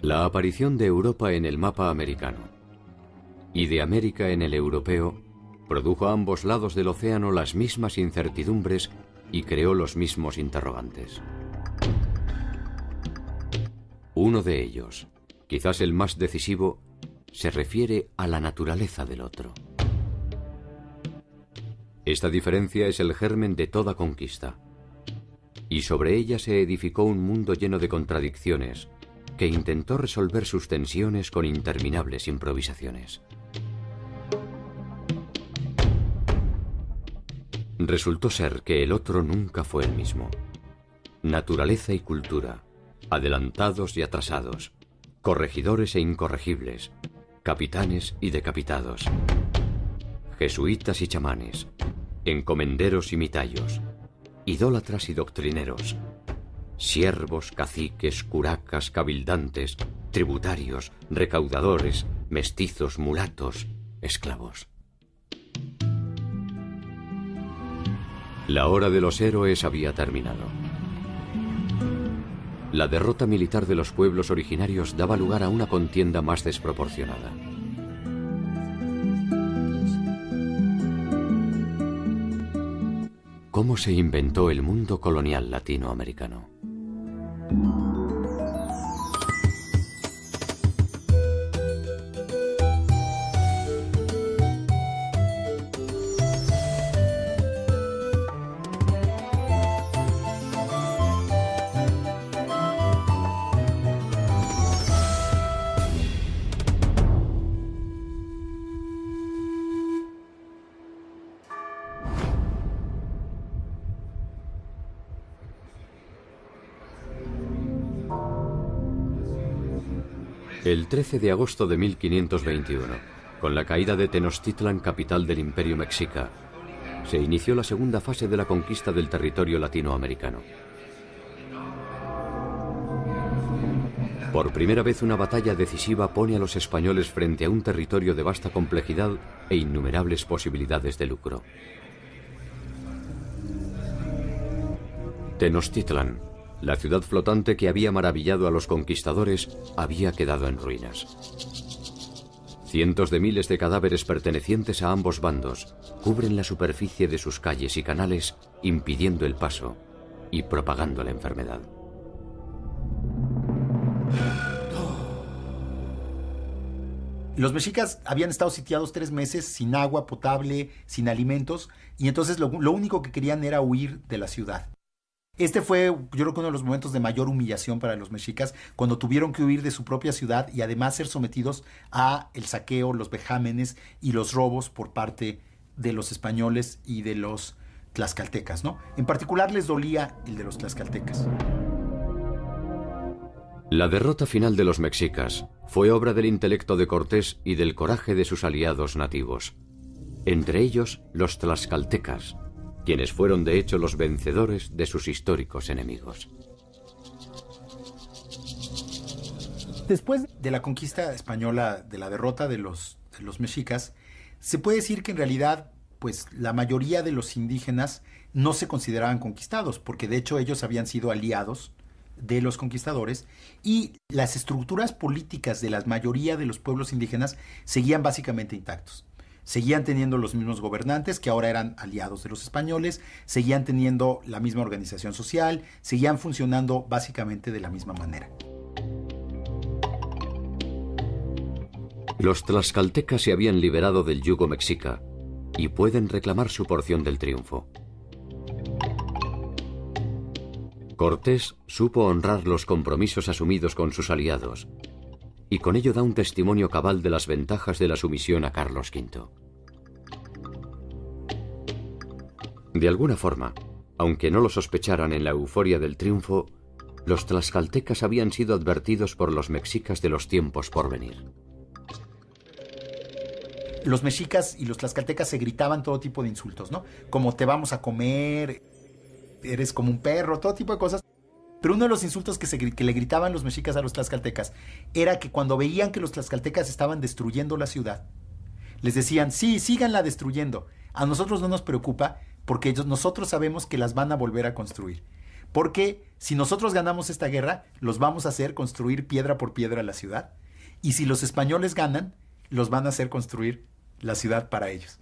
La aparición de Europa en el mapa americano y de América en el europeo produjo a ambos lados del océano las mismas incertidumbres y creó los mismos interrogantes. Uno de ellos, quizás el más decisivo, se refiere a la naturaleza del otro. Esta diferencia es el germen de toda conquista, y sobre ella se edificó un mundo lleno de contradicciones que intentó resolver sus tensiones con interminables improvisaciones. Resultó ser que el otro nunca fue el mismo. Naturaleza y cultura, adelantados y atrasados, corregidores e incorregibles, capitanes y decapitados, jesuitas y chamanes, encomenderos y mitayos, idólatras y doctrineros, siervos, caciques, curacas, cabildantes, tributarios, recaudadores, mestizos, mulatos, esclavos. La hora de los héroes había terminado. La derrota militar de los pueblos originarios daba lugar a una contienda más desproporcionada. ¿Cómo se inventó el mundo colonial latinoamericano? El 13 de agosto de 1521, con la caída de Tenochtitlan, capital del Imperio Mexica, se inició la segunda fase de la conquista del territorio latinoamericano. Por primera vez una batalla decisiva pone a los españoles frente a un territorio de vasta complejidad e innumerables posibilidades de lucro. Tenochtitlan, la ciudad flotante que había maravillado a los conquistadores, había quedado en ruinas. Cientos de miles de cadáveres pertenecientes a ambos bandos cubren la superficie de sus calles y canales, impidiendo el paso y propagando la enfermedad. Los mexicas habían estado sitiados 3 meses sin agua potable, sin alimentos, y entonces lo único que querían era huir de la ciudad. Este fue, yo creo que uno de los momentos de mayor humillación para los mexicas, cuando tuvieron que huir de su propia ciudad y además ser sometidos a el saqueo, los vejámenes y los robos por parte de los españoles y de los tlaxcaltecas, ¿no? En particular les dolía el de los tlaxcaltecas. La derrota final de los mexicas fue obra del intelecto de Cortés y del coraje de sus aliados nativos, entre ellos los tlaxcaltecas, quienes fueron de hecho los vencedores de sus históricos enemigos. Después de la conquista española, de la derrota de los mexicas, se puede decir que en realidad, pues, la mayoría de los indígenas no se consideraban conquistados, porque de hecho ellos habían sido aliados de los conquistadores, y las estructuras políticas de la mayoría de los pueblos indígenas seguían básicamente intactos. Seguían teniendo los mismos gobernantes que ahora eran aliados de los españoles, seguían teniendo la misma organización social, seguían funcionando básicamente de la misma manera. Los tlaxcaltecas se habían liberado del yugo mexica y pueden reclamar su porción del triunfo. Cortés supo honrar los compromisos asumidos con sus aliados y con ello da un testimonio cabal de las ventajas de la sumisión a Carlos V. De alguna forma, aunque no lo sospecharan en la euforia del triunfo, los tlaxcaltecas habían sido advertidos por los mexicas de los tiempos por venir. Los mexicas y los tlaxcaltecas se gritaban todo tipo de insultos, ¿no? Como te vamos a comer, eres como un perro, todo tipo de cosas. Pero uno de los insultos que le gritaban los mexicas a los tlaxcaltecas era que cuando veían que los tlaxcaltecas estaban destruyendo la ciudad, les decían, sí, síganla destruyendo. A nosotros no nos preocupa porque nosotros sabemos que las van a volver a construir. Porque si nosotros ganamos esta guerra, los vamos a hacer construir piedra por piedra la ciudad. Y si los españoles ganan, los van a hacer construir la ciudad para ellos.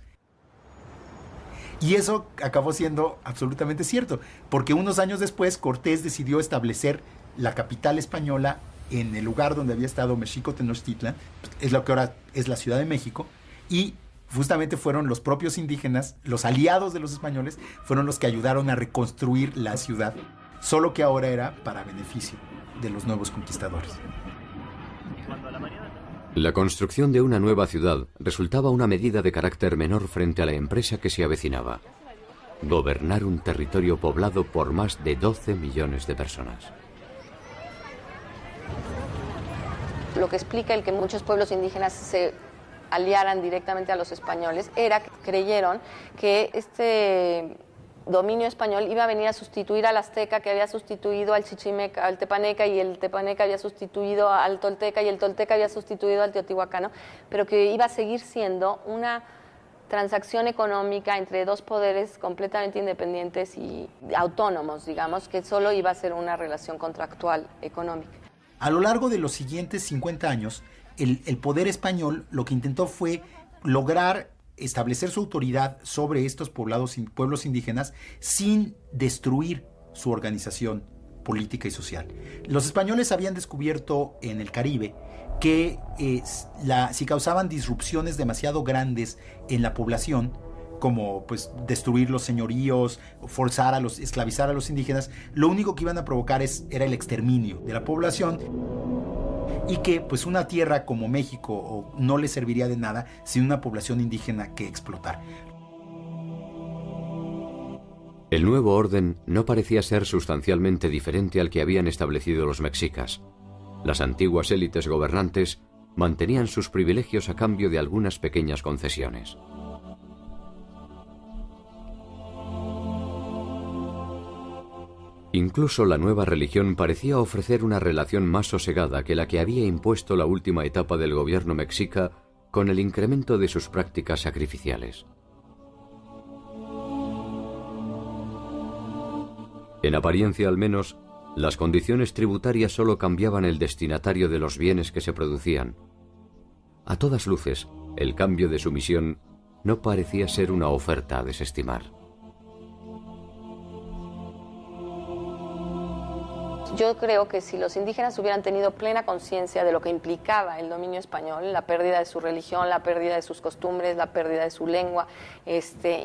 Y eso acabó siendo absolutamente cierto, porque unos años después Cortés decidió establecer la capital española en el lugar donde había estado Mexico Tenochtitlan, es lo que ahora es la Ciudad de México, y justamente fueron los propios indígenas, los aliados de los españoles, fueron los que ayudaron a reconstruir la ciudad, solo que ahora era para beneficio de los nuevos conquistadores. La construcción de una nueva ciudad resultaba una medida de carácter menor frente a la empresa que se avecinaba: gobernar un territorio poblado por más de 12 millones de personas. Lo que explica el que muchos pueblos indígenas se aliaran directamente a los españoles era que creyeron que este dominio español iba a venir a sustituir al azteca, que había sustituido al chichimeca, al tepaneca, y el tepaneca había sustituido al tolteca, y el tolteca había sustituido al teotihuacano, pero que iba a seguir siendo una transacción económica entre dos poderes completamente independientes y autónomos, digamos, que solo iba a ser una relación contractual económica. A lo largo de los siguientes 50 años, el poder español lo que intentó fue lograr establecer su autoridad sobre estos pueblos indígenas sin destruir su organización política y social. Los españoles habían descubierto en el Caribe que si causaban disrupciones demasiado grandes en la población, como pues destruir los señoríos, esclavizar a los indígenas, lo único que iban a provocar era el exterminio de la población, y que pues una tierra como México no le serviría de nada sin una población indígena que explotar. El nuevo orden no parecía ser sustancialmente diferente al que habían establecido los mexicas. Las antiguas élites gobernantes mantenían sus privilegios a cambio de algunas pequeñas concesiones. Incluso la nueva religión parecía ofrecer una relación más sosegada que la que había impuesto la última etapa del gobierno mexica con el incremento de sus prácticas sacrificiales. En apariencia al menos, las condiciones tributarias solo cambiaban el destinatario de los bienes que se producían. A todas luces, el cambio de sumisión no parecía ser una oferta a desestimar. Yo creo que si los indígenas hubieran tenido plena conciencia de lo que implicaba el dominio español, la pérdida de su religión, la pérdida de sus costumbres, la pérdida de su lengua,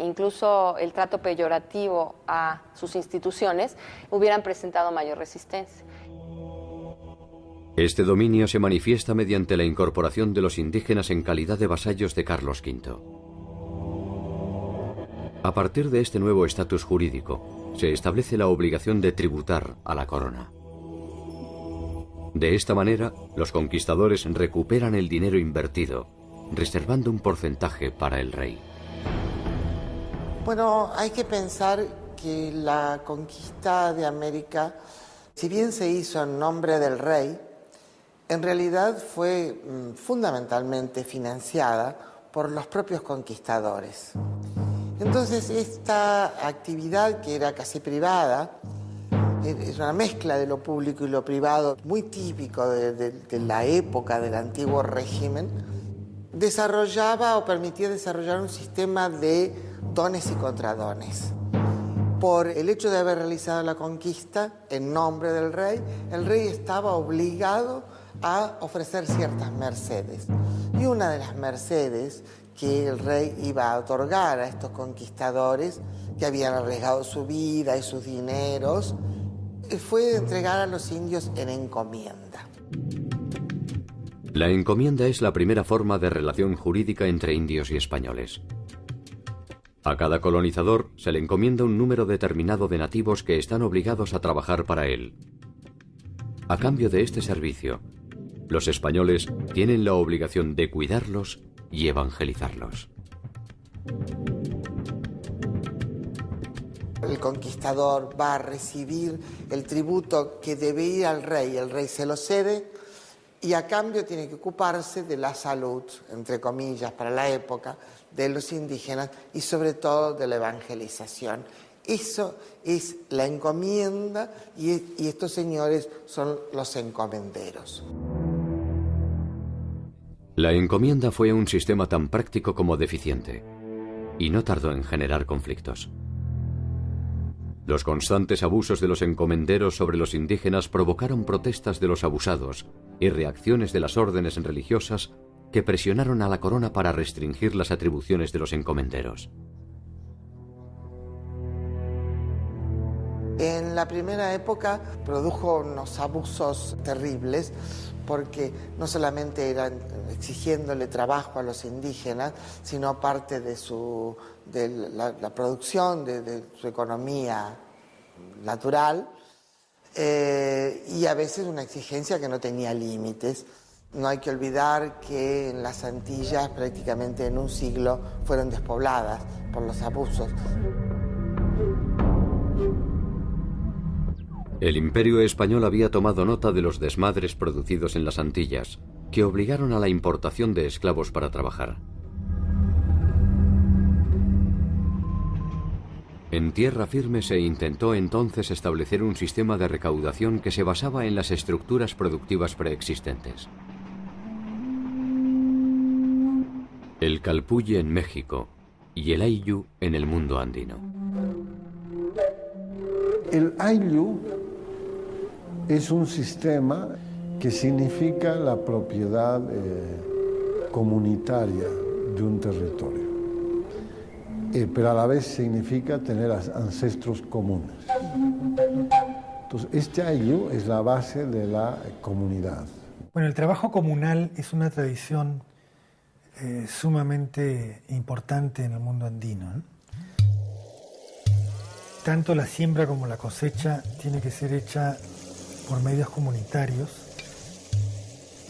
incluso el trato peyorativo a sus instituciones, hubieran presentado mayor resistencia. Este dominio se manifiesta mediante la incorporación de los indígenas en calidad de vasallos de Carlos V. A partir de este nuevo estatus jurídico, se establece la obligación de tributar a la corona. De esta manera, los conquistadores recuperan el dinero invertido, reservando un porcentaje para el rey. Bueno, hay que pensar que la conquista de América, si bien se hizo en nombre del rey, en realidad fue fundamentalmente financiada por los propios conquistadores. Entonces, esta actividad, que era casi privada, es una mezcla de lo público y lo privado, muy típico de la época del antiguo régimen, desarrollaba o permitía desarrollar un sistema de dones y contradones. Por el hecho de haber realizado la conquista en nombre del rey, el rey estaba obligado a ofrecer ciertas mercedes. Y una de las mercedes que el rey iba a otorgar a estos conquistadores que habían arriesgado su vida y sus dineros fue entregar a los indios en encomienda. La encomienda es la primera forma de relación jurídica entre indios y españoles. A cada colonizador se le encomienda un número determinado de nativos que están obligados a trabajar para él. A cambio de este servicio, los españoles tienen la obligación de cuidarlos y evangelizarlos. El conquistador va a recibir el tributo que debe ir al rey, el rey se lo cede y a cambio tiene que ocuparse de la salud, entre comillas, para la época, de los indígenas y sobre todo de la evangelización Eso es la encomienda y estos señores son los encomenderos. La encomienda fue un sistema tan práctico como deficiente, y no tardó en generar conflictos. Los constantes abusos de los encomenderos sobre los indígenas provocaron protestas de los abusados y reacciones de las órdenes religiosas que presionaron a la corona para restringir las atribuciones de los encomenderos. En la primera época produjo unos abusos terribles porque no solamente eran exigiéndole trabajo a los indígenas, sino aparte de la producción de su economía natural y a veces una exigencia que no tenía límites. No hay que olvidar que en las Antillas prácticamente en un siglo fueron despobladas por los abusos. El Imperio Español había tomado nota de los desmadres producidos en las Antillas, que obligaron a la importación de esclavos para trabajar. En tierra firme se intentó entonces establecer un sistema de recaudación que se basaba en las estructuras productivas preexistentes. El calpulli en México y el ayllu en el mundo andino. El ayllu es un sistema que significa la propiedad comunitaria de un territorio, pero a la vez significa tener ancestros comunes. Entonces, este ayllu es la base de la comunidad. Bueno, el trabajo comunal es una tradición sumamente importante en el mundo andino, ¿no? Tanto la siembra como la cosecha tiene que ser hecha por medios comunitarios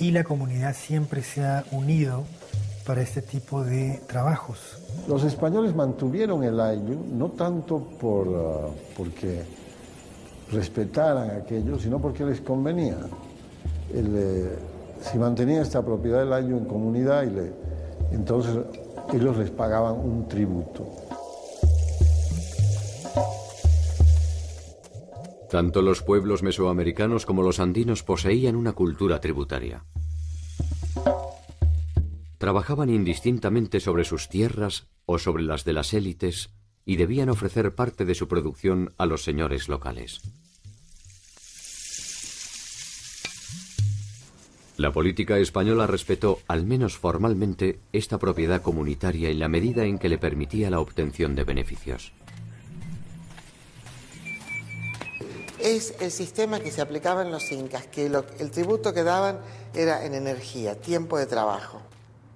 y la comunidad siempre se ha unido para este tipo de trabajos. Los españoles mantuvieron el ayllu no tanto porque respetaran aquello, sino porque les convenía. Si mantenían esta propiedad del ayllu en comunidad, entonces ellos les pagaban un tributo. Tanto los pueblos mesoamericanos como los andinos poseían una cultura tributaria. Trabajaban indistintamente sobre sus tierras o sobre las de las élites y debían ofrecer parte de su producción a los señores locales. La política española respetó, al menos formalmente, esta propiedad comunitaria en la medida en que le permitía la obtención de beneficios. Es el sistema que se aplicaba en los incas, que el tributo que daban era en energía, tiempo de trabajo.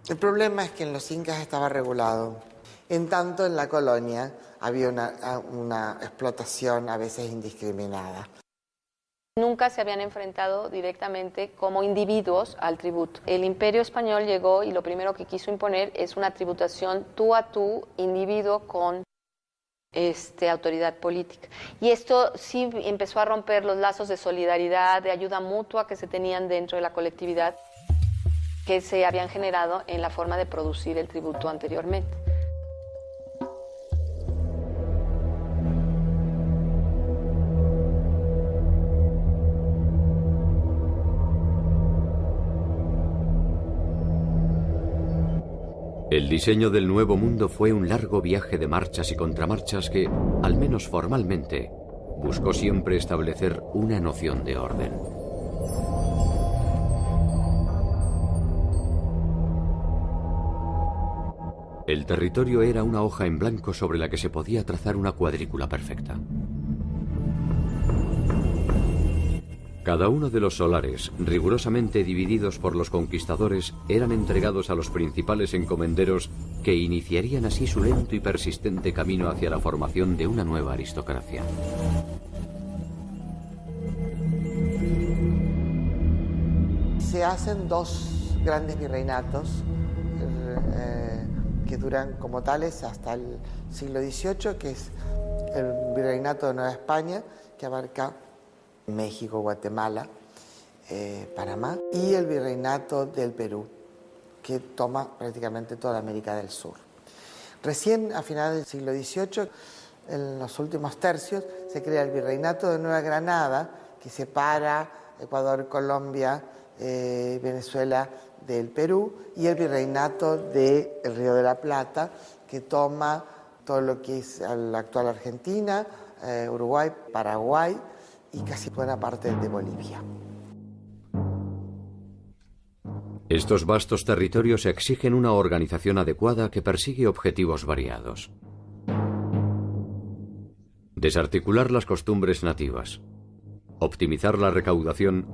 El problema es que en los incas estaba regulado. En tanto, en la colonia había una explotación a veces indiscriminada. Nunca se habían enfrentado directamente como individuos al tributo. El Imperio Español llegó y lo primero que quiso imponer es una tributación tú a tú, individuo con autoridad política. Y esto sí empezó a romper los lazos de solidaridad, de ayuda mutua que se tenían dentro de la colectividad, que se habían generado en la forma de producir el tributo anteriormente. El diseño del Nuevo Mundo fue un largo viaje de marchas y contramarchas que, al menos formalmente, buscó siempre establecer una noción de orden. El territorio era una hoja en blanco sobre la que se podía trazar una cuadrícula perfecta. Cada uno de los solares, rigurosamente divididos por los conquistadores, eran entregados a los principales encomenderos que iniciarían así su lento y persistente camino hacia la formación de una nueva aristocracia. Se hacen dos grandes virreinatos que duran como tales hasta el siglo XVIII, que es el virreinato de Nueva España, que abarca México, Guatemala, Panamá, y el virreinato del Perú, que toma prácticamente toda América del Sur. Recién a finales del siglo XVIII en los últimos tercios, se crea el Virreinato de Nueva Granada, que separa Ecuador, Colombia, Venezuela del Perú, y el Virreinato del Río de la Plata, que toma todo lo que es la actual Argentina, Uruguay, Paraguay y casi buena parte de Bolivia. Estos vastos territorios exigen una organización adecuada que persigue objetivos variados. Desarticular las costumbres nativas, optimizar la recaudación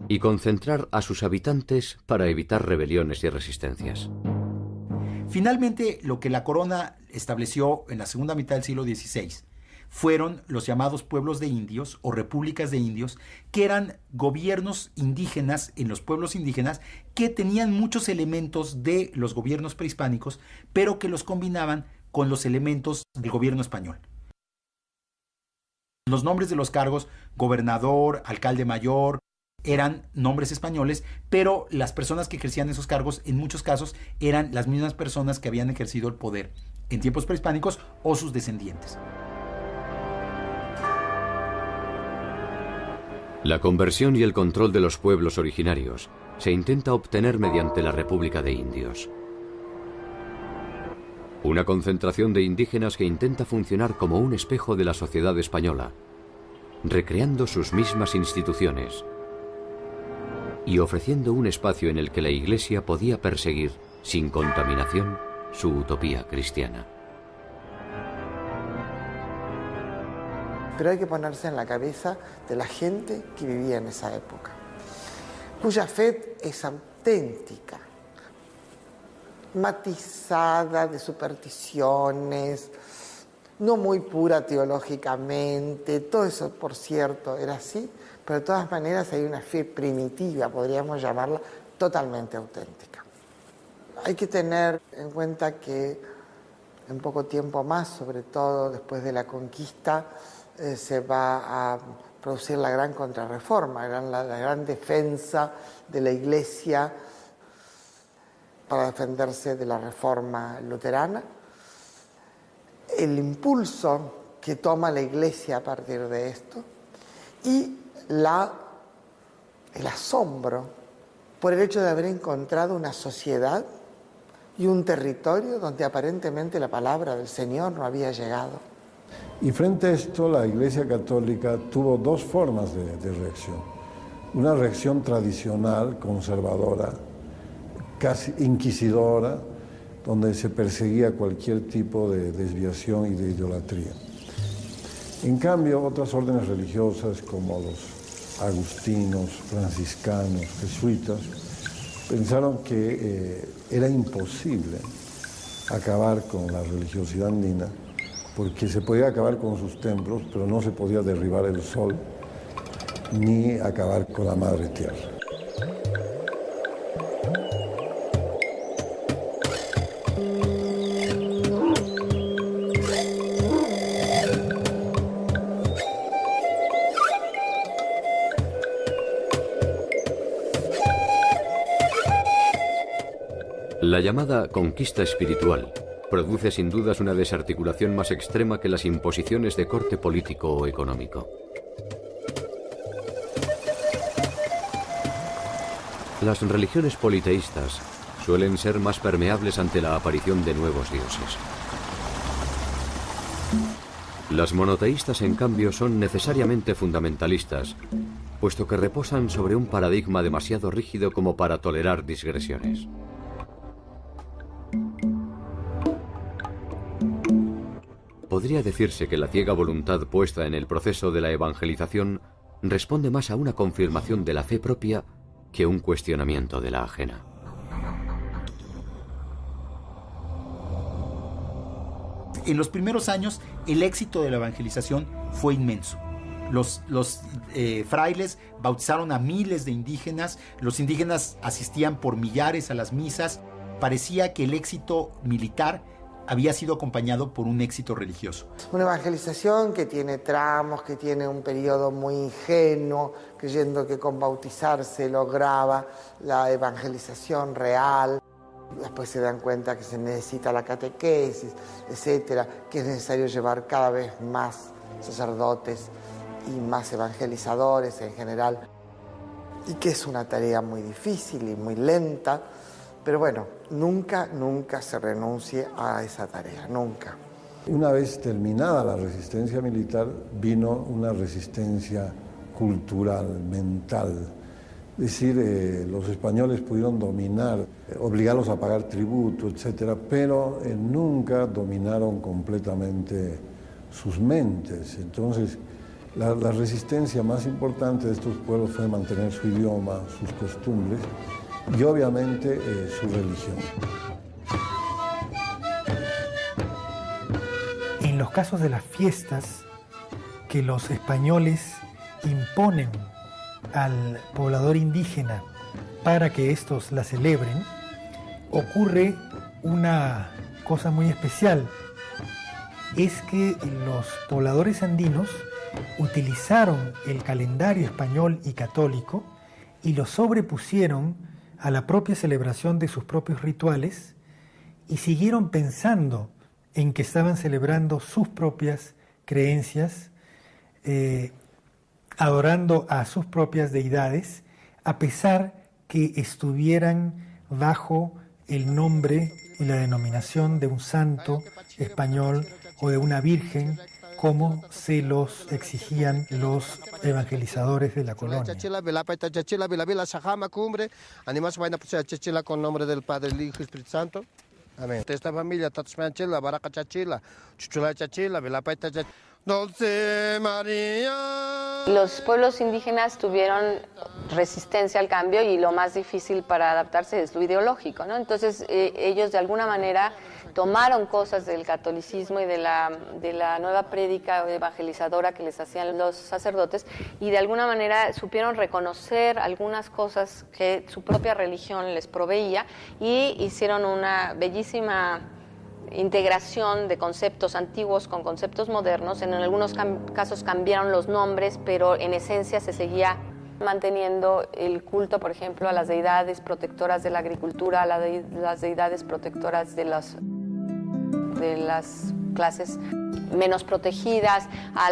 y concentrar a sus habitantes para evitar rebeliones y resistencias. Finalmente, lo que la corona estableció en la segunda mitad del siglo XVI fueron los llamados pueblos de indios o repúblicas de indios, que eran gobiernos indígenas en los pueblos indígenas que tenían muchos elementos de los gobiernos prehispánicos, pero que los combinaban con los elementos del gobierno español. Los nombres de los cargos, gobernador, alcalde mayor, eran nombres españoles, pero las personas que ejercían esos cargos en muchos casos eran las mismas personas que habían ejercido el poder en tiempos prehispánicos o sus descendientes. La conversión y el control de los pueblos originarios se intenta obtener mediante la República de Indios. Una concentración de indígenas que intenta funcionar como un espejo de la sociedad española, recreando sus mismas instituciones y ofreciendo un espacio en el que la Iglesia podía perseguir, sin contaminación, su utopía cristiana. Pero hay que ponerse en la cabeza de la gente que vivía en esa época, cuya fe es auténtica, matizada de supersticiones, no muy pura teológicamente. Todo eso, por cierto, era así, pero de todas maneras hay una fe primitiva, podríamos llamarla, totalmente auténtica. Hay que tener en cuenta que en poco tiempo más, sobre todo después de la conquista, se va a producir la gran contrarreforma, la gran defensa de la Iglesia para defenderse de la reforma luterana. El impulso que toma la Iglesia a partir de esto y el asombro por el hecho de haber encontrado una sociedad y un territorio donde aparentemente la palabra del Señor no había llegado. Y frente a esto, la Iglesia Católica tuvo dos formas de reacción. Una reacción tradicional, conservadora, casi inquisidora, donde se perseguía cualquier tipo de desviación y de idolatría. En cambio, otras órdenes religiosas como los agustinos, franciscanos, jesuitas, pensaron que era imposible acabar con la religiosidad andina, porque se podía acabar con sus templos, pero no se podía derribar el sol ni acabar con la madre tierra. La llamada conquista espiritual produce sin dudas una desarticulación más extrema que las imposiciones de corte político o económico. Las religiones politeístas suelen ser más permeables ante la aparición de nuevos dioses. Las monoteístas, en cambio, son necesariamente fundamentalistas, puesto que reposan sobre un paradigma demasiado rígido como para tolerar digresiones. Podría decirse que la ciega voluntad puesta en el proceso de la evangelización responde más a una confirmación de la fe propia que un cuestionamiento de la ajena. En los primeros años, el éxito de la evangelización fue inmenso. Los frailes bautizaron a miles de indígenas, los indígenas asistían por millares a las misas. Parecía que el éxito militar había sido acompañado por un éxito religioso. Una evangelización que tiene tramos, que tiene un periodo muy ingenuo, creyendo que con bautizar se lograba la evangelización real. después se dan cuenta que se necesita la catequesis, etcétera, que es necesario llevar cada vez más sacerdotes y más evangelizadores en general, y que es una tarea muy difícil y muy lenta, pero bueno, nunca se renuncie a esa tarea, nunca. Una vez terminada la resistencia militar, vino una resistencia cultural, mental. Es decir, los españoles pudieron dominar, obligarlos a pagar tributo, etcétera, pero nunca dominaron completamente sus mentes. Entonces, la resistencia más importante de estos pueblos fue mantener su idioma, sus costumbres y obviamente su religión. En los casos de las fiestas que los españoles imponen al poblador indígena para que estos la celebren, ocurre una cosa muy especial. Es que los pobladores andinos utilizaron el calendario español y católico y lo sobrepusieron a la propia celebración de sus propios rituales y siguieron pensando en que estaban celebrando sus propias creencias, adorando a sus propias deidades, a pesar que estuvieran bajo el nombre y la denominación de un santo español o de una virgen, como se los exigían los evangelizadores de la colonia. Con nombre del Padre, el Hijo y Espíritu Santo. Amén. Esta familia, Tatsmanchila, Baraca Chachila, Chuchula Chachila, Velapaita Chachila. Dulce María. Los pueblos indígenas tuvieron resistencia al cambio y lo más difícil para adaptarse es lo ideológico, ¿no? Entonces ellos de alguna manera tomaron cosas del catolicismo y de la nueva prédica evangelizadora que les hacían los sacerdotes y de alguna manera supieron reconocer algunas cosas que su propia religión les proveía y hicieron una bellísima integración de conceptos antiguos con conceptos modernos. En algunos casos cambiaron los nombres, pero en esencia se seguía manteniendo el culto, por ejemplo, a las deidades protectoras de la agricultura, a las deidades protectoras de las clases menos protegidas, a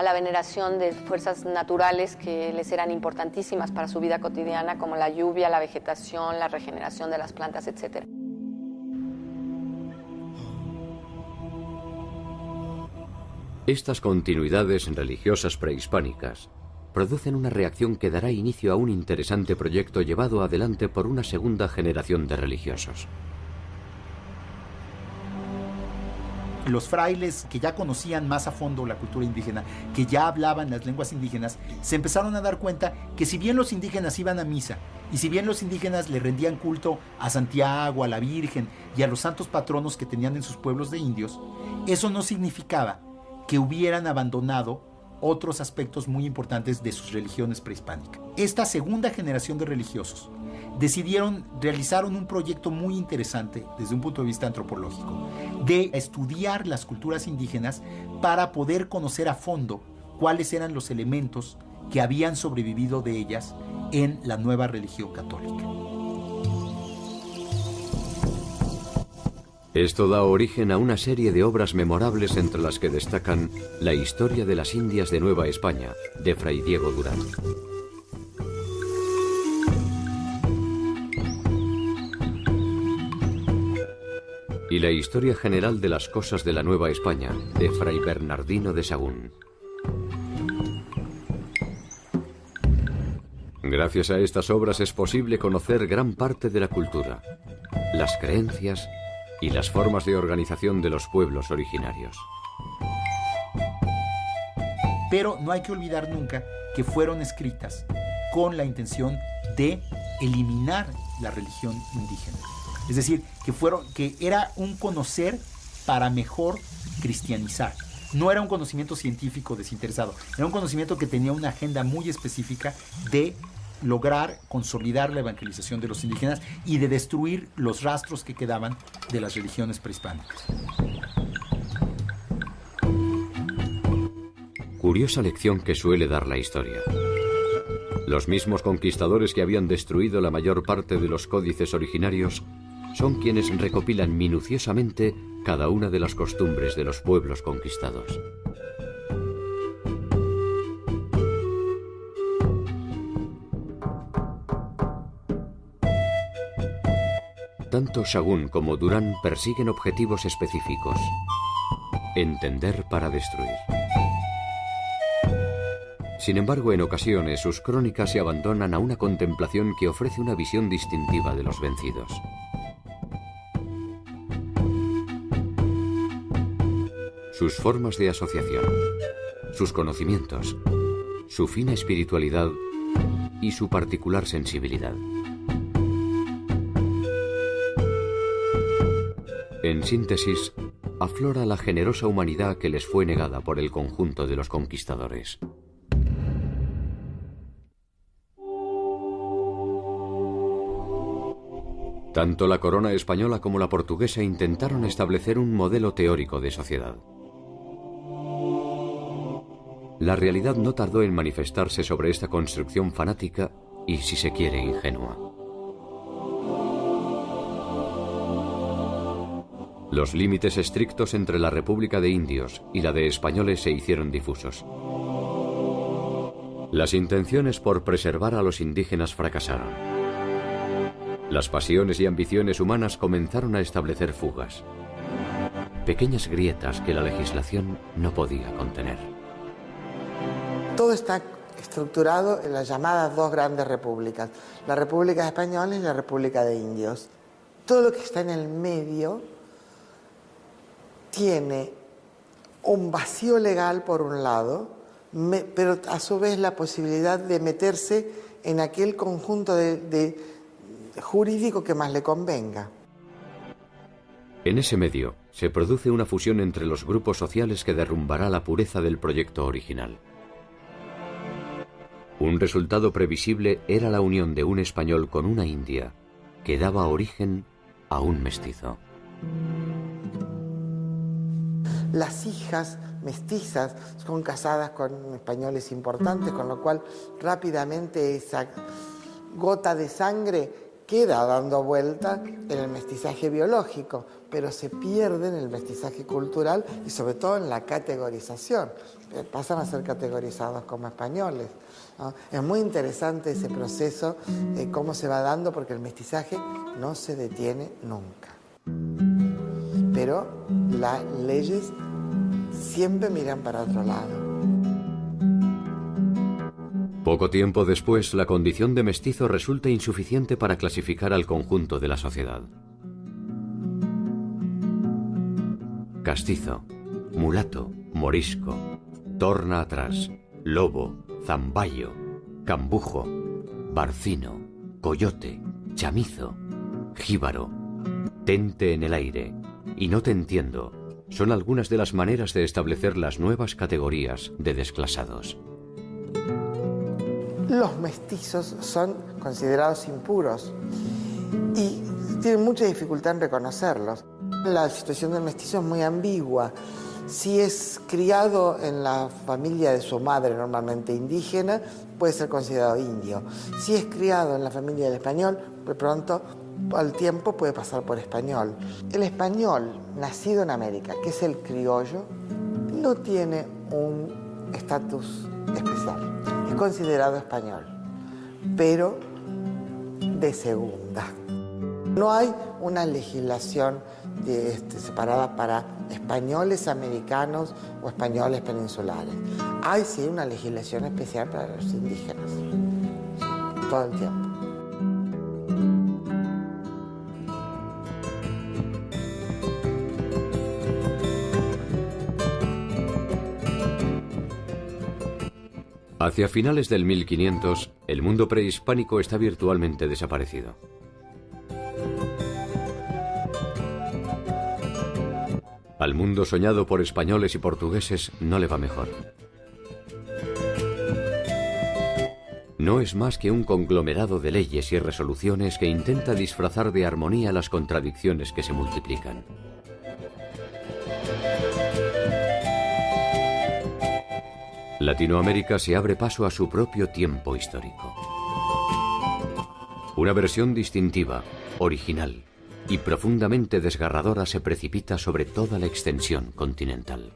la veneración de fuerzas naturales que les eran importantísimas para su vida cotidiana, como la lluvia, la vegetación, la regeneración de las plantas, etc. Estas continuidades religiosas prehispánicas producen una reacción que dará inicio a un interesante proyecto llevado adelante por una segunda generación de religiosos. Los frailes que ya conocían más a fondo la cultura indígena, que ya hablaban las lenguas indígenas, se empezaron a dar cuenta que si bien los indígenas iban a misa y si bien los indígenas le rendían culto a Santiago, a la Virgen y a los santos patronos que tenían en sus pueblos de indios, eso no significaba que hubieran abandonado otros aspectos muy importantes de sus religiones prehispánicas. Esta segunda generación de religiosos realizaron un proyecto muy interesante desde un punto de vista antropológico, de estudiar las culturas indígenas para poder conocer a fondo cuáles eran los elementos que habían sobrevivido de ellas en la nueva religión católica. Esto da origen a una serie de obras memorables entre las que destacan La historia de las Indias de Nueva España, de Fray Diego Durán. Y La historia general de las cosas de la Nueva España, de Fray Bernardino de Sahagún. Gracias a estas obras es posible conocer gran parte de la cultura, las creencias y las formas de organización de los pueblos originarios. Pero no hay que olvidar nunca que fueron escritas con la intención de eliminar la religión indígena. Es decir, que era un conocer para mejor cristianizar. No era un conocimiento científico desinteresado, era un conocimiento que tenía una agenda muy específica de lograr consolidar la evangelización de los indígenas y de destruir los rastros que quedaban de las religiones prehispánicas. Curiosa lección que suele dar la historia. Los mismos conquistadores que habían destruido la mayor parte de los códices originarios son quienes recopilan minuciosamente cada una de las costumbres de los pueblos conquistados. Tanto Sahagún como Durán persiguen objetivos específicos: entender para destruir. Sin embargo, en ocasiones sus crónicas se abandonan a una contemplación que ofrece una visión distintiva de los vencidos. Sus formas de asociación, sus conocimientos, su fina espiritualidad y su particular sensibilidad. En síntesis, aflora la generosa humanidad que les fue negada por el conjunto de los conquistadores. Tanto la corona española como la portuguesa intentaron establecer un modelo teórico de sociedad. La realidad no tardó en manifestarse sobre esta construcción fanática y, si se quiere, ingenua. Los límites estrictos entre la República de Indios y la de españoles se hicieron difusos. Las intenciones por preservar a los indígenas fracasaron. Las pasiones y ambiciones humanas comenzaron a establecer fugas, pequeñas grietas que la legislación no podía contener. Todo está estructurado en las llamadas dos grandes repúblicas, la República Española y la República de Indios. Todo lo que está en el medio tiene un vacío legal por un lado, pero a su vez la posibilidad de meterse en aquel conjunto de jurídico que más le convenga. En ese medio se produce una fusión entre los grupos sociales que derrumbará la pureza del proyecto original. Un resultado previsible era la unión de un español con una india, que daba origen a un mestizo. Las hijas mestizas son casadas con españoles importantes, con lo cual rápidamente esa gota de sangre queda dando vuelta en el mestizaje biológico, pero se pierde en el mestizaje cultural y sobre todo en la categorización. Pasan a ser categorizados como españoles, ¿no? Es muy interesante ese proceso, cómo se va dando, porque el mestizaje no se detiene nunca. Pero las leyes siempre miran para otro lado. Poco tiempo después, la condición de mestizo resulta insuficiente para clasificar al conjunto de la sociedad. Castizo, mulato, morisco, torna atrás, lobo, zamballo, cambujo, barcino, coyote, chamizo, jíbaro, tente en el aire y no te entiendo son algunas de las maneras de establecer las nuevas categorías de desclasados. Los mestizos son considerados impuros y tienen mucha dificultad en reconocerlos. La situación del mestizo es muy ambigua. Si es criado en la familia de su madre, normalmente indígena, puede ser considerado indio. Si es criado en la familia del español, de pronto, al tiempo, puede pasar por español. El español nacido en América, que es el criollo, no tiene un estatus especial. Es considerado español, pero de segunda. No hay una legislación separada para españoles americanos o españoles peninsulares. Hay sí una legislación especial para los indígenas, todo el tiempo. Hacia finales del 1500, el mundo prehispánico está virtualmente desaparecido. Al mundo soñado por españoles y portugueses no le va mejor. No es más que un conglomerado de leyes y resoluciones que intenta disfrazar de armonía las contradicciones que se multiplican. Latinoamérica se abre paso a su propio tiempo histórico. Una versión distintiva, original, y profundamente desgarradora se precipita sobre toda la extensión continental.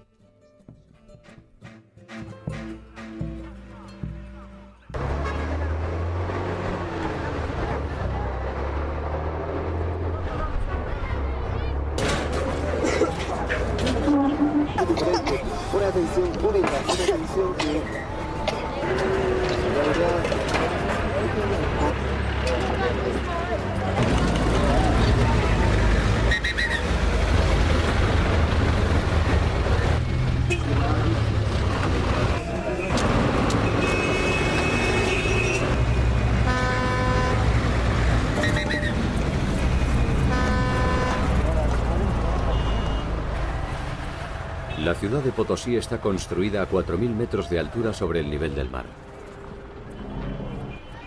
Pura atención, pura atención que... La ciudad de Potosí está construida a 4.000 metros de altura sobre el nivel del mar.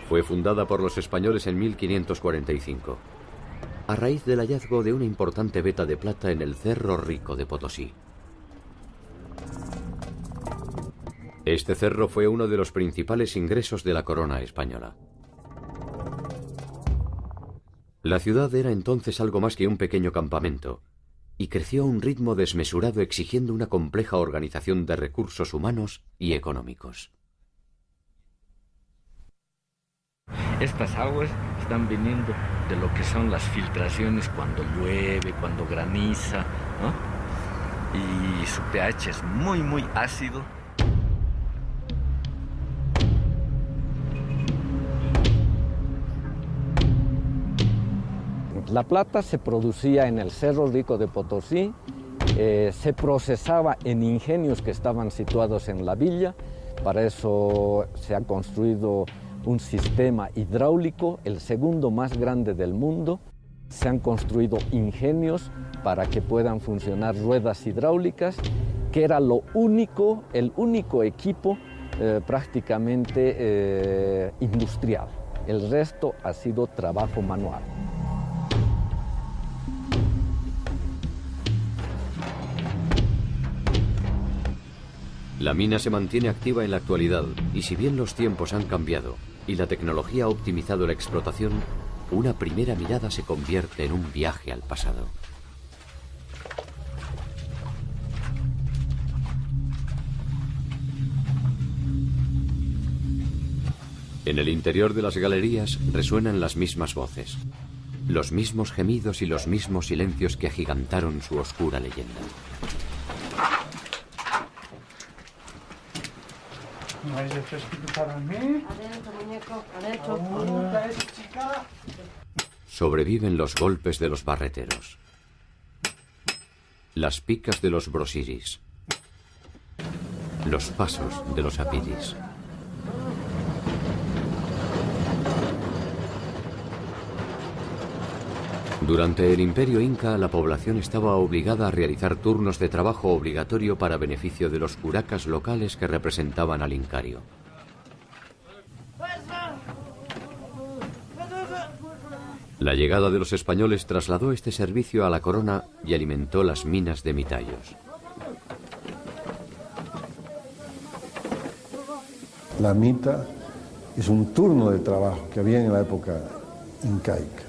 Fue fundada por los españoles en 1545, a raíz del hallazgo de una importante veta de plata en el Cerro Rico de Potosí. Este cerro fue uno de los principales ingresos de la corona española. La ciudad era entonces algo más que un pequeño campamento, y creció a un ritmo desmesurado exigiendo una compleja organización de recursos humanos y económicos. Estas aguas están viniendo de lo que son las filtraciones cuando llueve, cuando graniza, ¿no? Y su pH es muy, muy ácido. La plata se producía en el Cerro Rico de Potosí, se procesaba en ingenios que estaban situados en la villa. Para eso se ha construido un sistema hidráulico, el segundo más grande del mundo. Se han construido ingenios para que puedan funcionar ruedas hidráulicas, que era el único equipo prácticamente industrial. El resto ha sido trabajo manual. La mina se mantiene activa en la actualidad y si bien los tiempos han cambiado y la tecnología ha optimizado la explotación, una primera mirada se convierte en un viaje al pasado. En el interior de las galerías resuenan las mismas voces, los mismos gemidos y los mismos silencios que agigantaron su oscura leyenda. ¿No hay refresquito para mí? Adentro, muñeco, adentro. Chica. Sobreviven los golpes de los barreteros, las picas de los brosiris, los pasos de los apiris. Durante el Imperio Inca, la población estaba obligada a realizar turnos de trabajo obligatorio para beneficio de los curacas locales que representaban al incario. La llegada de los españoles trasladó este servicio a la corona y alimentó las minas de Mitayos. La mita es un turno de trabajo que había en la época incaica.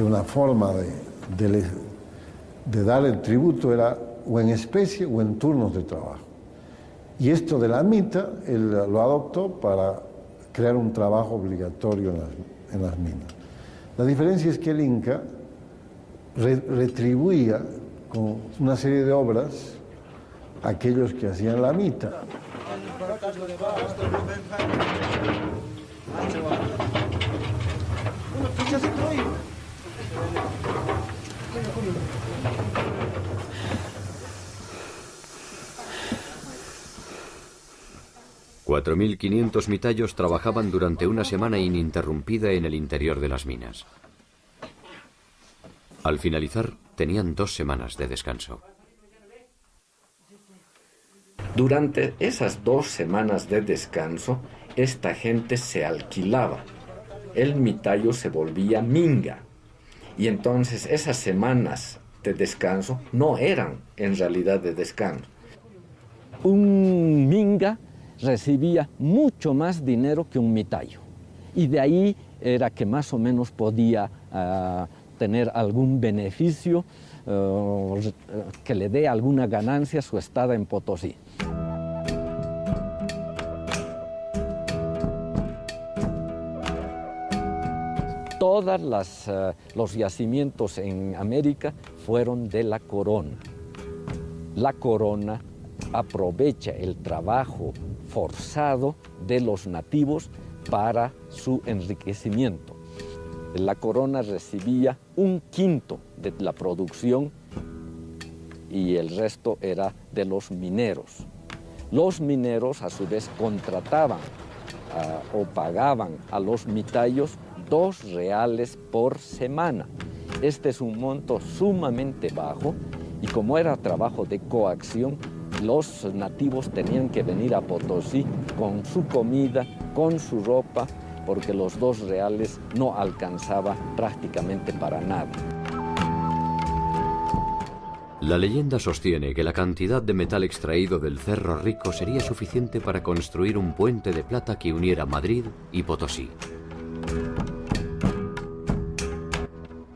Una forma de dar el tributo era o en especie o en turnos de trabajo. Y esto de la mita, él lo adoptó para crear un trabajo obligatorio en las minas. La diferencia es que el Inca retribuía con una serie de obras a aquellos que hacían la mita. $4.500 mitayos trabajaban durante una semana ininterrumpida en el interior de las minas. Al finalizar, tenían 2 semanas de descanso. Durante esas 2 semanas de descanso, esta gente se alquilaba. El mitayo se volvía minga. Y entonces esas semanas de descanso no eran en realidad de descanso. Un minga recibía mucho más dinero que un mitayo. Y de ahí era que más o menos podía tener algún beneficio que le dé alguna ganancia a su estada en Potosí. Todos los yacimientos en América fueron de la corona. La corona aprovecha el trabajo forzado de los nativos para su enriquecimiento. La corona recibía 1/5 de la producción y el resto era de los mineros. Los mineros a su vez contrataban o pagaban a los mitayos 2 reales por semana. Este es un monto sumamente bajo y como era trabajo de coacción, los nativos tenían que venir a Potosí con su comida, con su ropa, porque los 2 reales no alcanzaba prácticamente para nada. La leyenda sostiene que la cantidad de metal extraído del Cerro Rico sería suficiente para construir un puente de plata que uniera Madrid y Potosí.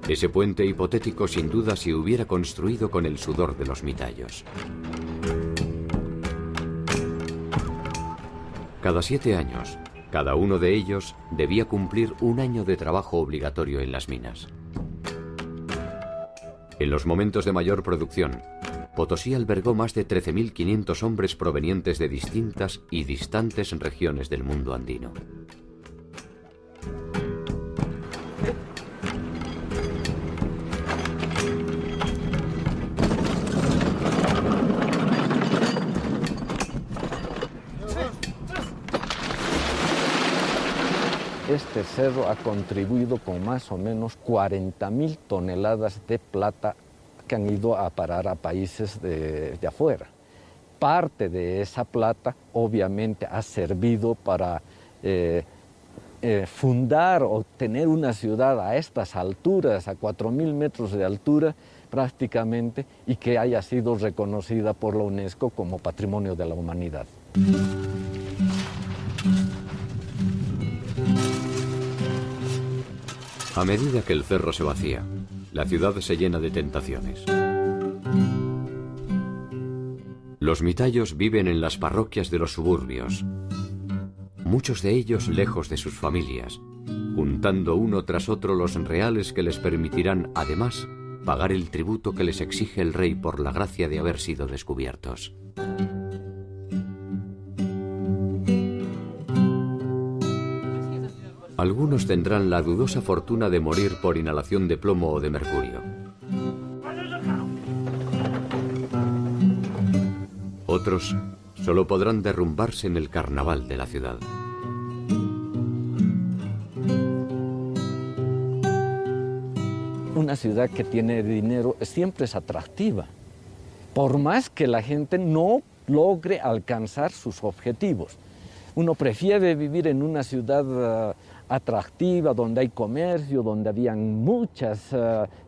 Ese puente hipotético sin duda se hubiera construido con el sudor de los mitayos. Cada 7 años, cada uno de ellos debía cumplir 1 año de trabajo obligatorio en las minas. En los momentos de mayor producción, Potosí albergó más de 13.500 hombres provenientes de distintas y distantes regiones del mundo andino. Este cerro ha contribuido con más o menos 40.000 toneladas de plata que han ido a parar a países de afuera. Parte de esa plata obviamente ha servido para fundar o tener una ciudad a estas alturas, a 4.000 metros de altura prácticamente, y que haya sido reconocida por la UNESCO como Patrimonio de la Humanidad. A medida que el cerro se vacía, la ciudad se llena de tentaciones. Los mitayos viven en las parroquias de los suburbios, muchos de ellos lejos de sus familias, juntando uno tras otro los reales que les permitirán, además, pagar el tributo que les exige el rey por la gracia de haber sido descubiertos. Algunos tendrán la dudosa fortuna de morir por inhalación de plomo o de mercurio. Otros solo podrán derrumbarse en el carnaval de la ciudad. Una ciudad que tiene dinero siempre es atractiva, por más que la gente no logre alcanzar sus objetivos. Uno prefiere vivir en una ciudad atractiva, donde hay comercio, donde habían muchas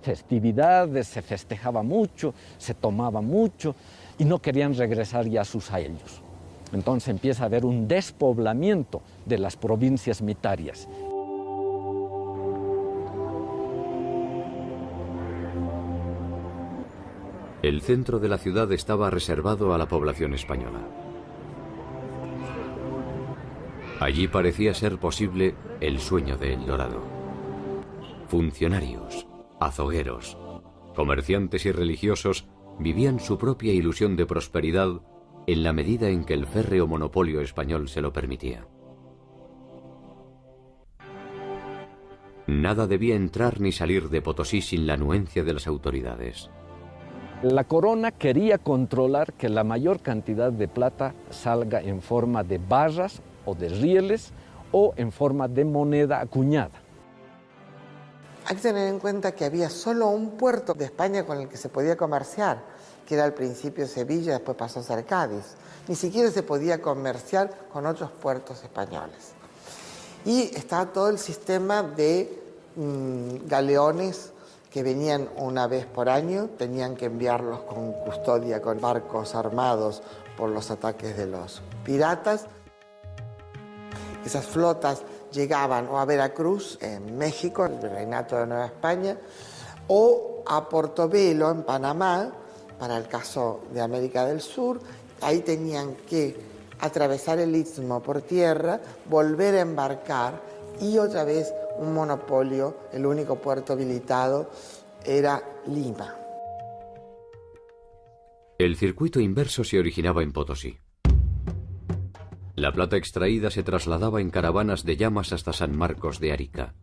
festividades, se festejaba mucho, se tomaba mucho y no querían regresar ya a sus ayllos. Entonces empieza a haber un despoblamiento de las provincias mitarias. El centro de la ciudad estaba reservado a la población española. Allí parecía ser posible el sueño de El Dorado. Funcionarios, azogueros, comerciantes y religiosos vivían su propia ilusión de prosperidad en la medida en que el férreo monopolio español se lo permitía. Nada debía entrar ni salir de Potosí sin la anuencia de las autoridades. La corona quería controlar que la mayor cantidad de plata salga en forma de barras o de rieles o en forma de moneda acuñada. Hay que tener en cuenta que había solo un puerto de España con el que se podía comerciar, que era al principio Sevilla, después pasó a ser Cádiz. Ni siquiera se podía comerciar con otros puertos españoles. Y estaba todo el sistema de galeones que venían una vez por año, tenían que enviarlos con custodia, con barcos armados por los ataques de los piratas. Esas flotas llegaban o a Veracruz, en México, el Virreinato de Nueva España, o a Portobelo, en Panamá, para el caso de América del Sur. Ahí tenían que atravesar el istmo por tierra, volver a embarcar y otra vez un monopolio. El único puerto habilitado era Lima. El circuito inverso se originaba en Potosí. La plata extraída se trasladaba en caravanas de llamas hasta San Marcos de Arica.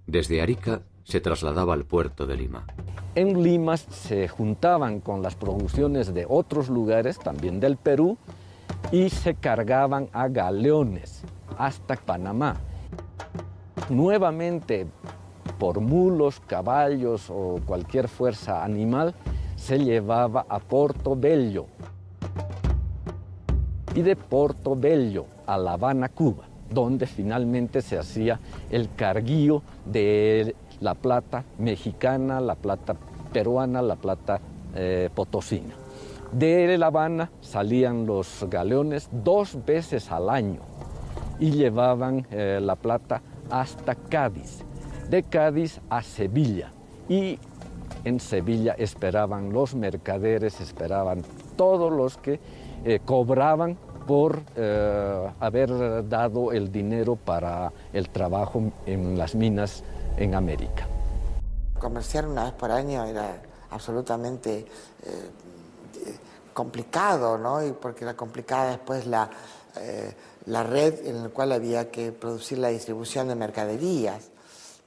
Desde Arica se trasladaba al puerto de Lima. En Lima se juntaban con las producciones de otros lugares, también del Perú, y se cargaban a galeones hasta Panamá. Nuevamente, por mulos, caballos o cualquier fuerza animal, se llevaba a Portobelo. Y de Portobelo a La Habana, Cuba, donde finalmente se hacía el carguío de la plata mexicana, la plata peruana, la plata potosina. De La Habana salían los galeones 2 veces al año y llevaban la plata hasta Cádiz, de Cádiz a Sevilla, y en Sevilla esperaban los mercaderes, esperaban todos los que cobraban por haber dado el dinero para el trabajo en las minas en América. Comerciar una vez por año era absolutamente complicado, ¿no? Y porque era complicada después la red en la cual había que producir la distribución de mercaderías.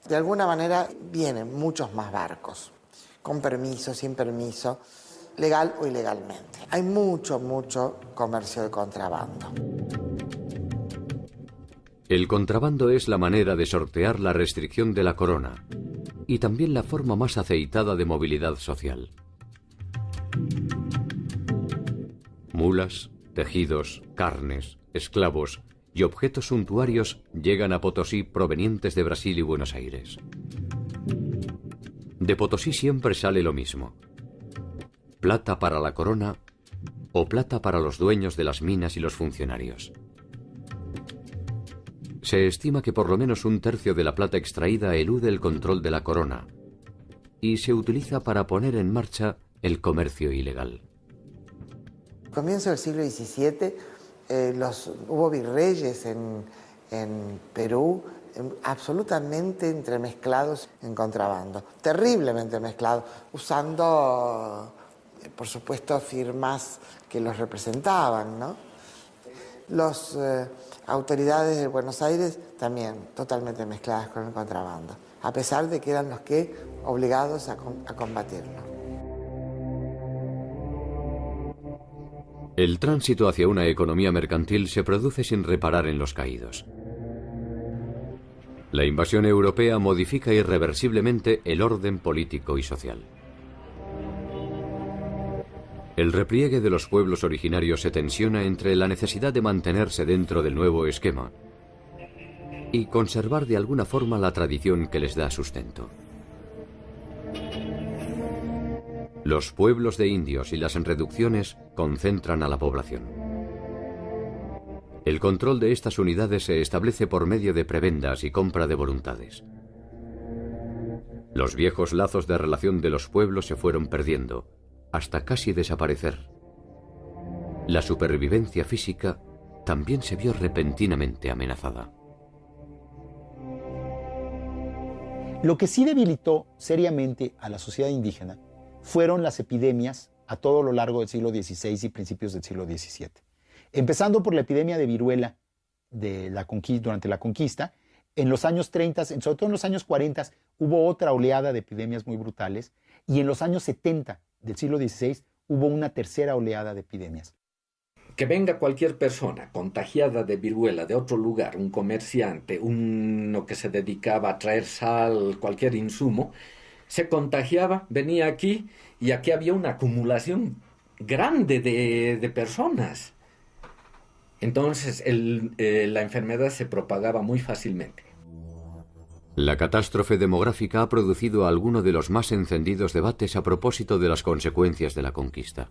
De alguna manera vienen muchos más barcos, con permiso, sin permiso, legal o ilegalmente. Hay mucho comercio de contrabando. El contrabando es la manera de sortear la restricción de la corona y también la forma más aceitada de movilidad social. Mulas, tejidos, carnes, esclavos y objetos suntuarios llegan a Potosí provenientes de Brasil y Buenos Aires. De Potosí siempre sale lo mismo: plata para la corona o plata para los dueños de las minas y los funcionarios. Se estima que por lo menos 1/3 de la plata extraída elude el control de la corona y se utiliza para poner en marcha el comercio ilegal. Comienzo del siglo XVII, hubo virreyes en Perú absolutamente entremezclados en contrabando, terriblemente mezclados, usando, por supuesto, firmas que los representaban, ¿no? Las autoridades de Buenos Aires también totalmente mezcladas con el contrabando, a pesar de que eran los que obligados a combatirlo. El tránsito hacia una economía mercantil se produce sin reparar en los caídos. La invasión europea modifica irreversiblemente el orden político y social. El repliegue de los pueblos originarios se tensiona entre la necesidad de mantenerse dentro del nuevo esquema y conservar de alguna forma la tradición que les da sustento. Los pueblos de indios y las reducciones concentran a la población. El control de estas unidades se establece por medio de prebendas y compra de voluntades. Los viejos lazos de relación de los pueblos se fueron perdiendo, hasta casi desaparecer. La supervivencia física también se vio repentinamente amenazada. Lo que sí debilitó seriamente a la sociedad indígena fueron las epidemias a todo lo largo del siglo XVI y principios del siglo XVII. Empezando por la epidemia de viruela durante la conquista, en los años 30, sobre todo en los años 40, hubo otra oleada de epidemias muy brutales, y en los años 70 del siglo XVI hubo una tercera oleada de epidemias. Que venga cualquier persona contagiada de viruela de otro lugar, un comerciante, uno que se dedicaba a traer sal, cualquier insumo, se contagiaba, venía aquí y aquí había una acumulación grande de personas. Entonces la enfermedad se propagaba muy fácilmente. La catástrofe demográfica ha producido alguno de los más encendidos debates a propósito de las consecuencias de la conquista.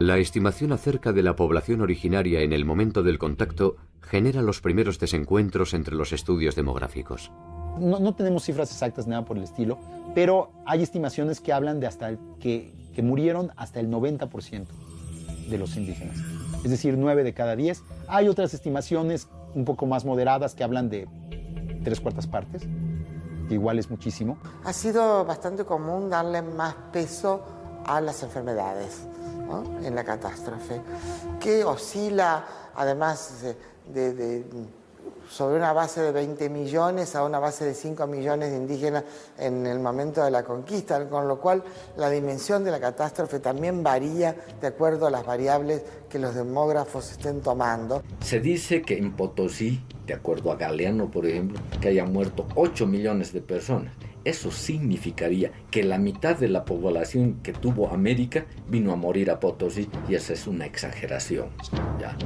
La estimación acerca de la población originaria en el momento del contacto genera los primeros desencuentros entre los estudios demográficos. No tenemos cifras exactas, nada por el estilo, pero hay estimaciones que hablan de que murieron hasta el 90% de los indígenas. Es decir, 9 de cada 10. Hay otras estimaciones un poco más moderadas que hablan de 3/4 partes, que igual es muchísimo. Ha sido bastante común darle más peso a las enfermedades, ¿no?, en la catástrofe, que oscila además sobre una base de 20 millones a una base de 5 millones de indígenas en el momento de la conquista, con lo cual la dimensión de la catástrofe también varía de acuerdo a las variables que los demógrafos estén tomando. Se dice que en Potosí, de acuerdo a Galeano, por ejemplo, que hayan muerto 8 millones de personas. Eso significaría que la mitad de la población que tuvo América vino a morir a Potosí, y esa es una exageración, ¿ya?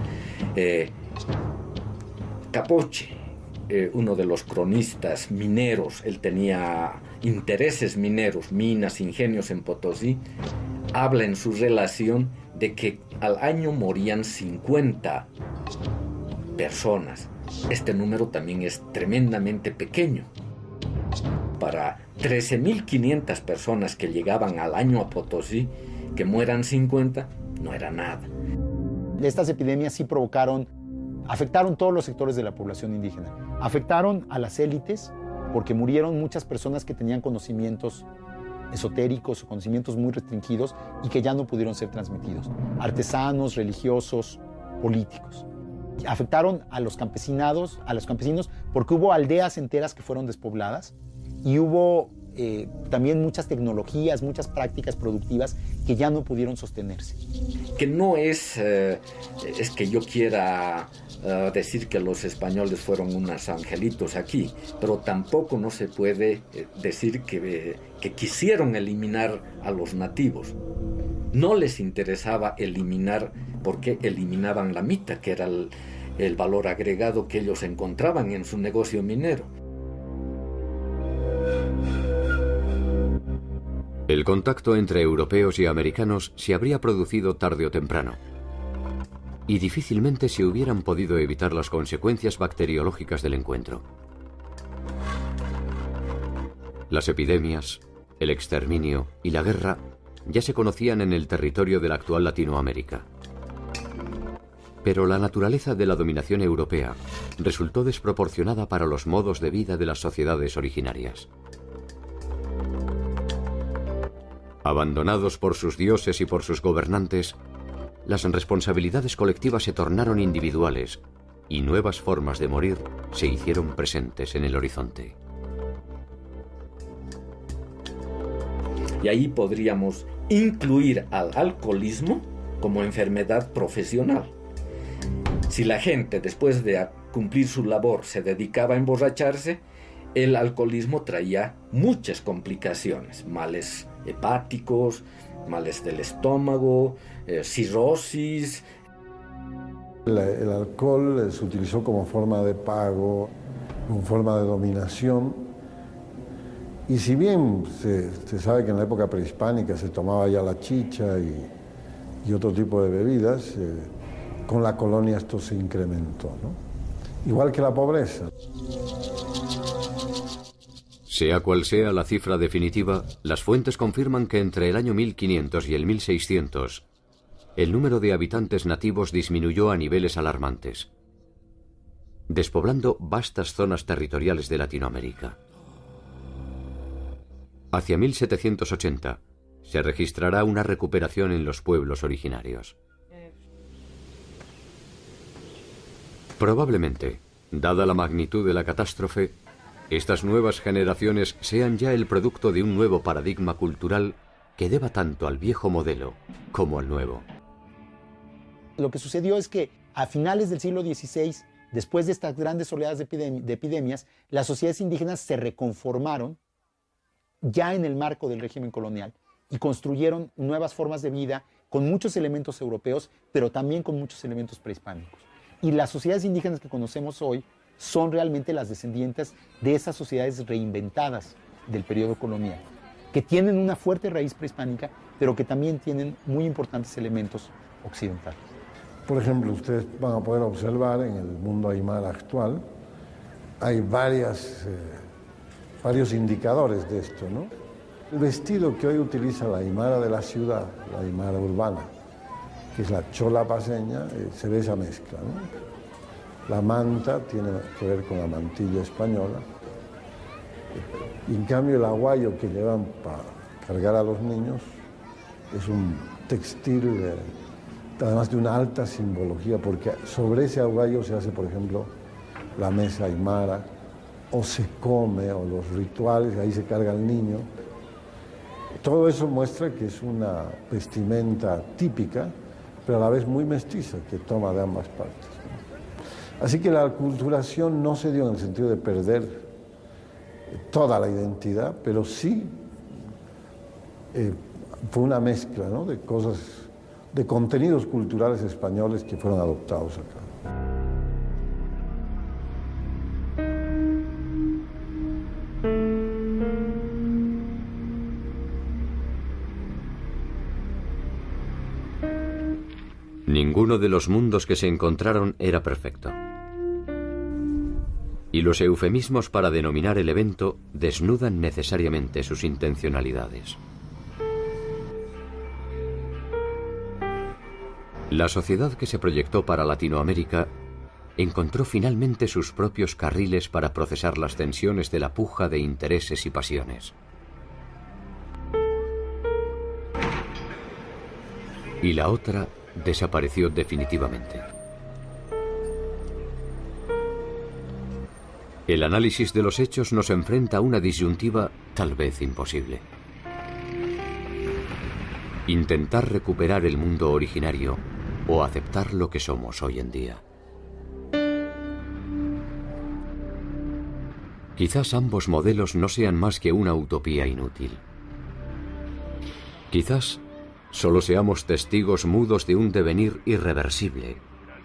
Capoche, uno de los cronistas mineros, él tenía intereses mineros, minas, ingenios en Potosí, habla en su relación de que al año morían 50 personas. Este número también es tremendamente pequeño. Para 13.500 personas que llegaban al año a Potosí, que mueran 50, no era nada. Estas epidemias sí afectaron todos los sectores de la población indígena. Afectaron a las élites porque murieron muchas personas que tenían conocimientos esotéricos o conocimientos muy restringidos y que ya no pudieron ser transmitidos. Artesanos, religiosos, políticos. Afectaron a los campesinos porque hubo aldeas enteras que fueron despobladas y hubo también muchas tecnologías, muchas prácticas productivas que ya no pudieron sostenerse. Que no es que yo quiera decir que los españoles fueron unos angelitos aquí, pero tampoco no se puede decir que quisieron eliminar a los nativos. No les interesaba eliminar, porque eliminaban la mita, que era el valor agregado que ellos encontraban en su negocio minero. El contacto entre europeos y americanos se habría producido tarde o temprano, y difícilmente se hubieran podido evitar las consecuencias bacteriológicas del encuentro. Las epidemias, el exterminio y la guerra ya se conocían en el territorio de la actual Latinoamérica. Pero la naturaleza de la dominación europea resultó desproporcionada para los modos de vida de las sociedades originarias. Abandonados por sus dioses y por sus gobernantes, las responsabilidades colectivas se tornaron individuales y nuevas formas de morir se hicieron presentes en el horizonte. Y ahí podríamos incluir al alcoholismo como enfermedad profesional. Si la gente, después de cumplir su labor, se dedicaba a emborracharse, el alcoholismo traía muchas complicaciones, males hepáticos, males del estómago, cirrosis. El alcohol se utilizó como forma de pago, como forma de dominación. Y si bien se sabe que en la época prehispánica se tomaba ya la chicha y otro tipo de bebidas, con la colonia esto se incrementó, ¿no? Igual que la pobreza. Sea cual sea la cifra definitiva, las fuentes confirman que entre el año 1500 y el 1600, el número de habitantes nativos disminuyó a niveles alarmantes, despoblando vastas zonas territoriales de Latinoamérica. Hacia 1780 se registrará una recuperación en los pueblos originarios. Probablemente, dada la magnitud de la catástrofe, estas nuevas generaciones sean ya el producto de un nuevo paradigma cultural que deba tanto al viejo modelo como al nuevo. Lo que sucedió es que a finales del siglo XVI, después de estas grandes oleadas de epidemias, las sociedades indígenas se reconformaron ya en el marco del régimen colonial y construyeron nuevas formas de vida con muchos elementos europeos, pero también con muchos elementos prehispánicos. Y las sociedades indígenas que conocemos hoy son realmente las descendientes de esas sociedades reinventadas del periodo colonial, que tienen una fuerte raíz prehispánica, pero que también tienen muy importantes elementos occidental. Por ejemplo, ustedes van a poder observar en el mundo aymara actual, hay varios indicadores de esto, ¿no? El vestido que hoy utiliza la aymara de la ciudad, la aymara urbana, que es la chola paseña, se ve esa mezcla, ¿no? La manta tiene que ver con la mantilla española. Y en cambio el aguayo que llevan para cargar a los niños es un textil, además de una alta simbología, porque sobre ese aguayo se hace, por ejemplo, la mesa aymara, o se come, o los rituales, ahí se carga el niño. Todo eso muestra que es una vestimenta típica, pero a la vez muy mestiza, que toma de ambas partes, ¿no? Así que la aculturación no se dio en el sentido de perder toda la identidad, pero sí fue una mezcla, ¿no?, de cosas, de contenidos culturales españoles que fueron adoptados acá. Ninguno de los mundos que se encontraron era perfecto. Y los eufemismos para denominar el evento desnudan necesariamente sus intencionalidades. La sociedad que se proyectó para Latinoamérica encontró finalmente sus propios carriles para procesar las tensiones de la puja de intereses y pasiones. Y la otra desapareció definitivamente. El análisis de los hechos nos enfrenta a una disyuntiva tal vez imposible. Intentar recuperar el mundo originario o aceptar lo que somos hoy en día. Quizás ambos modelos no sean más que una utopía inútil. Quizás solo seamos testigos mudos de un devenir irreversible,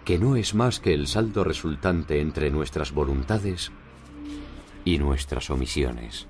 que no es más que el saldo resultante entre nuestras voluntades y nuestras omisiones.